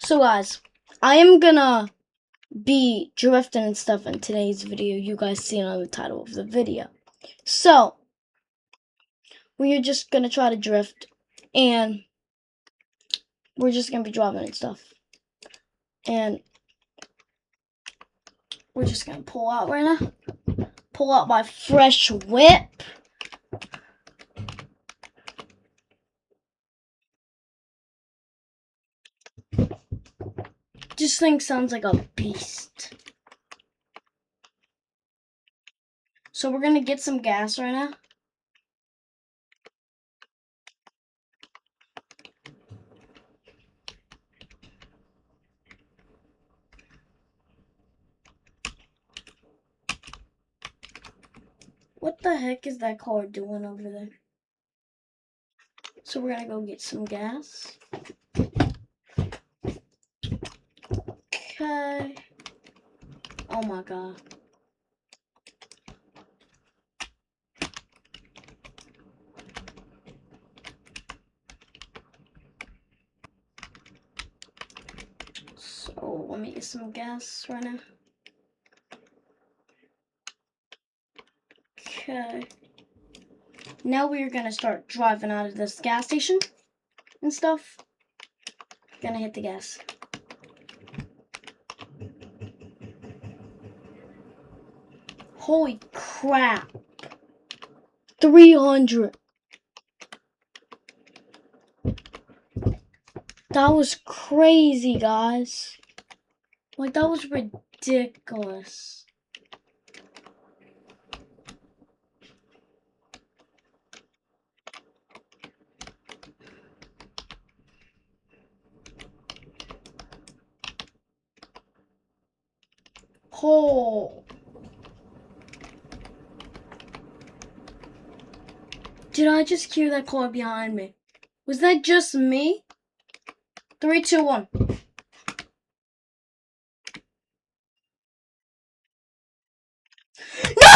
So guys, I am gonna be drifting and stuff in today's video. You guys see it on the title of the video. So, we're just gonna try to drift, and we're just gonna be driving and stuff. And we're just gonna pull out right now. Pull out my fresh whip. This thing sounds like a beast. So we're gonna get some gas right now. What the heck is that car doing over there? So we're gonna go get some gas. Okay. Oh my god. So let me get some gas right now. Okay. Now we are gonna start driving out of this gas station and stuff. Gonna hit the gas. Holy crap. 300. That was crazy, guys. Like, that was ridiculous. Oh. Did I just hear that car behind me? Was that just me? 3, 2, 1. No!